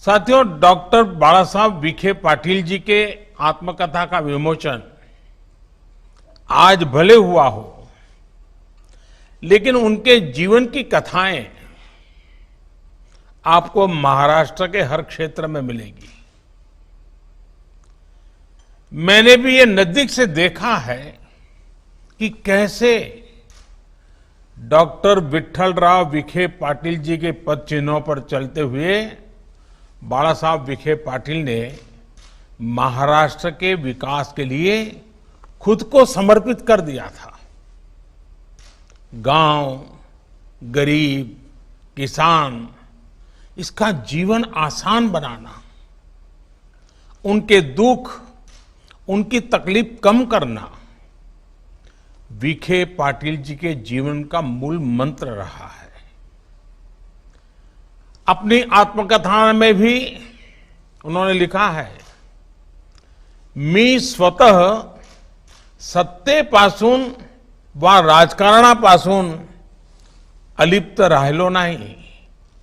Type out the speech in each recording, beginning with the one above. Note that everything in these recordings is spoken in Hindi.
साथियों, डॉक्टर बाला साहब विखे पाटिल जी के आत्मकथा का विमोचन आज भले हुआ हो, लेकिन उनके जीवन की कथाएं आपको महाराष्ट्र के हर क्षेत्र में मिलेगी। मैंने भी ये नजदीक से देखा है कि कैसे डॉक्टर विट्ठलराव विखे पाटिल जी के पद चिन्हों पर चलते हुए बाला साहब विखे पाटिल ने महाराष्ट्र के विकास के लिए खुद को समर्पित कर दिया था। गांव, गरीब, किसान, इसका जीवन आसान बनाना, उनके दुख, उनकी तकलीफ कम करना विखे पाटिल जी के जीवन का मूल मंत्र रहा है। अपनी आत्मकथा में भी उन्होंने लिखा है, मी स्वतः सत्तेपासून व राजकारणापासून अलिप्त राहिलो नाही,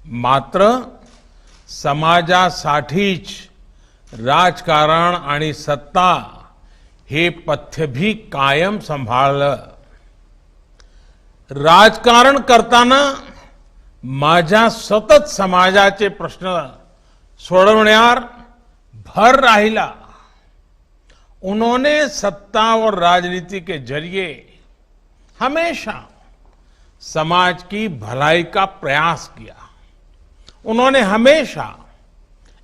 मात्र समाजासाठीच राजकारण आणि सत्ता हे पथ्य भी कायम सांभाळलं। राजकारण करताना माझ्या सतत समाजाचे प्रश्न सोडवण्यावर भर राहिला। उन्होंने सत्ता और राजनीति के जरिए हमेशा समाज की भलाई का प्रयास किया। उन्होंने हमेशा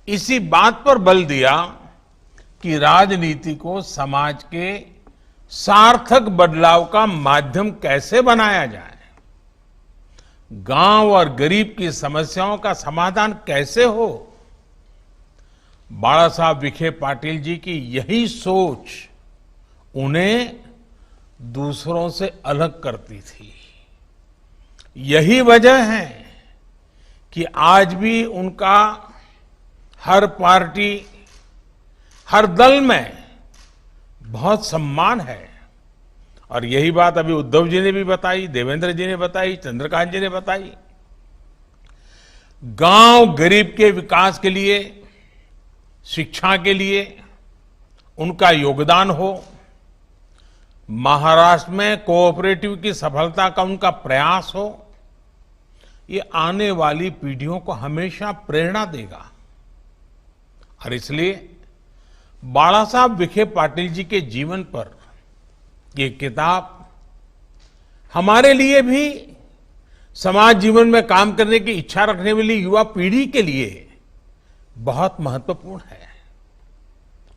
इसी बात पर बल दिया कि राजनीति को समाज के सार्थक बदलाव का माध्यम कैसे बनाया जाए, गांव और गरीब की समस्याओं का समाधान कैसे हो। बाला साहब विखे पाटिल जी की यही सोच उन्हें दूसरों से अलग करती थी। यही वजह है कि आज भी उनका हर पार्टी, हर दल में बहुत सम्मान है। और यही बात अभी उद्धव जी ने भी बताई, देवेंद्र जी ने बताई, चंद्रकांत जी ने बताई। गांव गरीब के विकास के लिए, शिक्षा के लिए उनका योगदान हो, महाराष्ट्र में कोऑपरेटिव की सफलता का उनका प्रयास हो, ये आने वाली पीढ़ियों को हमेशा प्रेरणा देगा। और इसलिए बाला साहब विखे पाटिल जी के जीवन पर ये किताब हमारे लिए भी, समाज जीवन में काम करने की इच्छा रखने वाली युवा पीढ़ी के लिए बहुत महत्वपूर्ण है।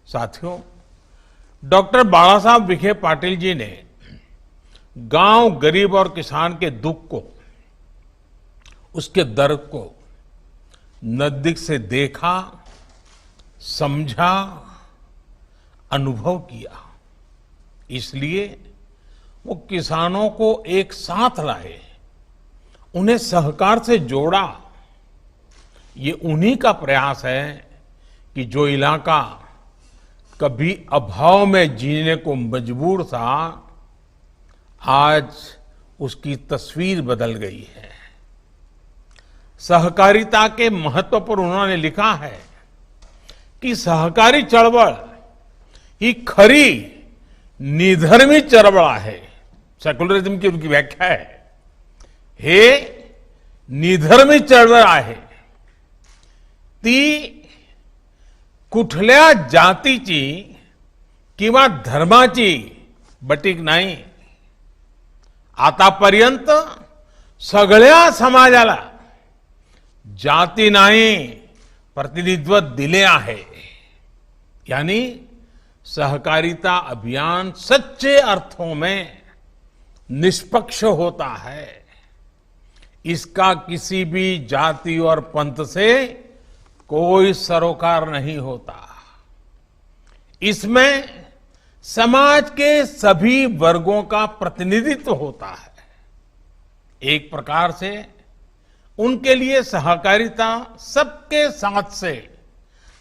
साथियों, डॉक्टर बाला साहब विखे पाटिल जी ने गांव, गरीब और किसान के दुख को, उसके दर्द को नजदीक से देखा, समझा, अनुभव किया। इसलिए वो किसानों को एक साथ लाए, उन्हें सहकार से जोड़ा। ये उन्हीं का प्रयास है कि जो इलाका कभी अभाव में जीने को मजबूर था, आज उसकी तस्वीर बदल गई है। सहकारिता के महत्व पर उन्होंने लिखा है कि सहकारी चळवळ ही खरी निधर्मी चळवळ आहे। सेक्युलरिझम की उनकी व्याख्या है, हे निधर्मी चळवळ आहे। ती कुठल्या जातीची किंवा धर्माची बटीक नाही। आतापर्यंत सगळ्या समाजाला जाती नाही प्रतिनिधित्व दिले आहे। यानी सहकारिता अभियान सच्चे अर्थों में निष्पक्ष होता है। इसका किसी भी जाति और पंथ से कोई सरोकार नहीं होता। इसमें समाज के सभी वर्गों का प्रतिनिधित्व होता है। एक प्रकार से उनके लिए सहकारिता सबके साथ से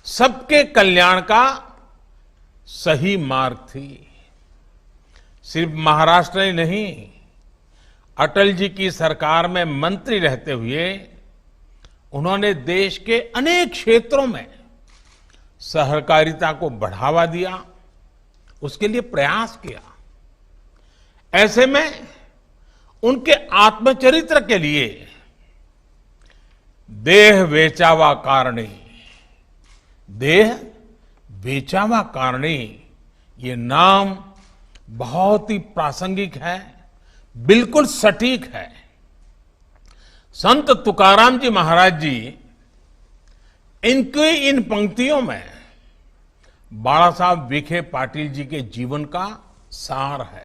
सबके कल्याण का सही मार्ग थी। सिर्फ महाराष्ट्र ही नहीं, अटल जी की सरकार में मंत्री रहते हुए उन्होंने देश के अनेक क्षेत्रों में सहकारिता को बढ़ावा दिया, उसके लिए प्रयास किया। ऐसे में उनके आत्मचरित्र के लिए देह वेचावा कारणी, देह वेचावा कारणी, ये नाम बहुत ही प्रासंगिक है, बिल्कुल सटीक है। संत तुकाराम जी महाराज जी, इनकी इन पंक्तियों में बाला साहब विखे पाटिल जी के जीवन का सार है।